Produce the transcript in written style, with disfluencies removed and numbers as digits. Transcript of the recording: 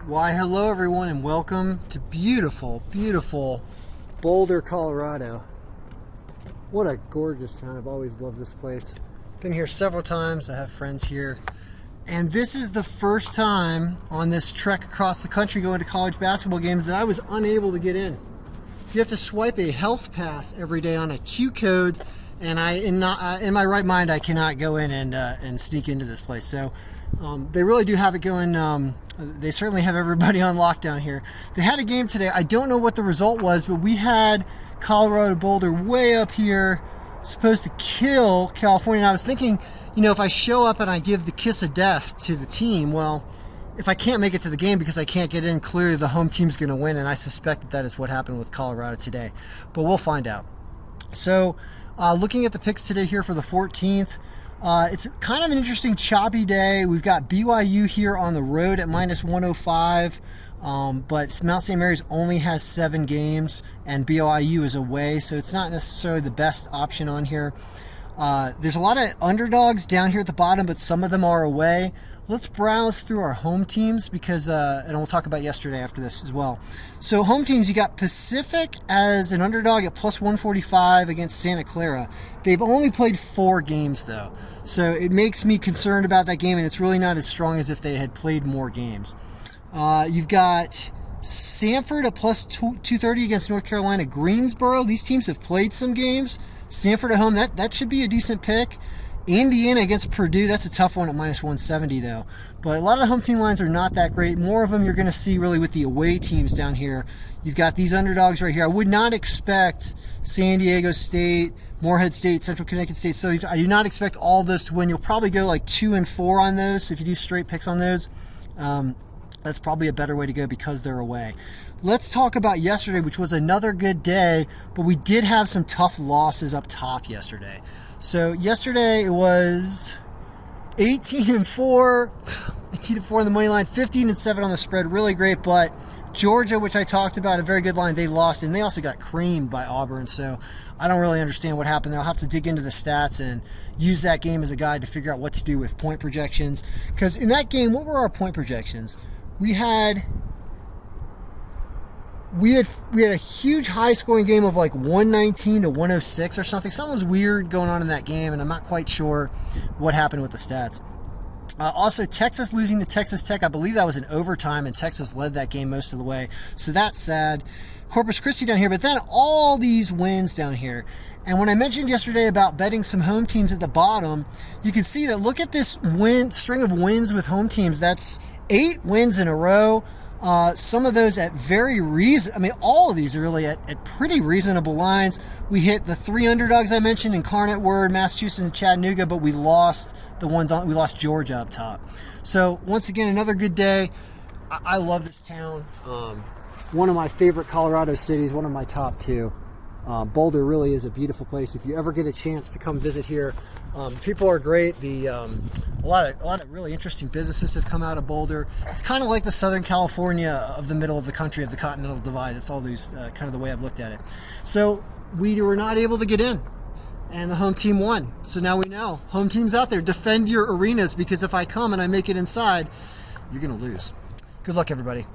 Why, hello everyone, and welcome to beautiful, beautiful Boulder, Colorado. What a gorgeous town. I've always loved this place. Been here several times. I have friends here. And this is the first time on this trek across the country going to college basketball games that I was unable to get in. You have to swipe a health pass every day on a Q code, and in my right mind, I cannot go in and sneak into this place. So they really do have it going. They certainly have everybody on lockdown here. They had a game today. I don't know what the result was, but we had Colorado Boulder way up here, supposed to kill California. And I was thinking, if I show up and I give the kiss of death to the team, well, if I can't make it to the game because I can't get in, clearly the home team's going to win, and I suspect that is what happened with Colorado today. But we'll find out. So, looking at the picks today here for the 14th, it's kind of an interesting choppy day. We've got BYU here on the road at minus 105, but Mount St. Mary's only has 7 games, and BYU is away, so it's not necessarily the best option on here. There's a lot of underdogs down here at the bottom, but some of them are away. Let's browse through our home teams because, and we'll talk about yesterday after this as well. So home teams, you got Pacific as an underdog at plus 145 against Santa Clara. They've only played 4 games though, so it makes me concerned about that game, and it's really not as strong as if they had played more games. You've got Sanford at plus 230 against North Carolina Greensboro. These teams have played some games. Sanford at home, that should be a decent pick. Indiana against Purdue, that's a tough one at minus 170 though. But a lot of the home team lines are not that great. More of them you're going to see really with the away teams down here. You've got these underdogs right here. I would not expect San Diego State, Morehead State, Central Connecticut State. So I do not expect all this to win. You'll probably go like 2 and 4 on those. So if you do straight picks on those, that's probably a better way to go because they're away. Let's talk about yesterday, which was another good day, but we did have some tough losses up top yesterday. So yesterday it was 18-4 on the money line, 15-7 on the spread. Really great, but Georgia, which I talked about, a very good line, they lost, and they also got creamed by Auburn. So I don't really understand what happened there. I'll have to dig into the stats and use that game as a guide to figure out what to do with point projections. Because in that game, what were our point projections? We had a huge high-scoring game of like 119 to 106 or something. Something was weird going on in that game, and I'm not quite sure what happened with the stats. Also, Texas losing to Texas Tech. I believe that was in overtime, and Texas led that game most of the way. So that's sad. Corpus Christi down here, but then all these wins down here. And when I mentioned yesterday about betting some home teams at the bottom, you can see that look at this string of wins with home teams. That's 8 wins in a row. Some of those at all of these are really at pretty reasonable lines. We hit the 3 underdogs I mentioned, Incarnate Word, Massachusetts, and Chattanooga, but we lost we lost Georgia up top. So once again, another good day. I love this town. One of my favorite Colorado cities, one of my top 2. Boulder really is a beautiful place. If you ever get a chance to come visit here, people are great. A lot of really interesting businesses have come out of Boulder. It's kind of like the Southern California of the middle of the country, of the Continental Divide. It's all these kind of the way I've looked at it. So we were not able to get in, and the home team won. So now we know, home teams out there, defend your arenas, because if I come and I make it inside, you're going to lose. Good luck, everybody.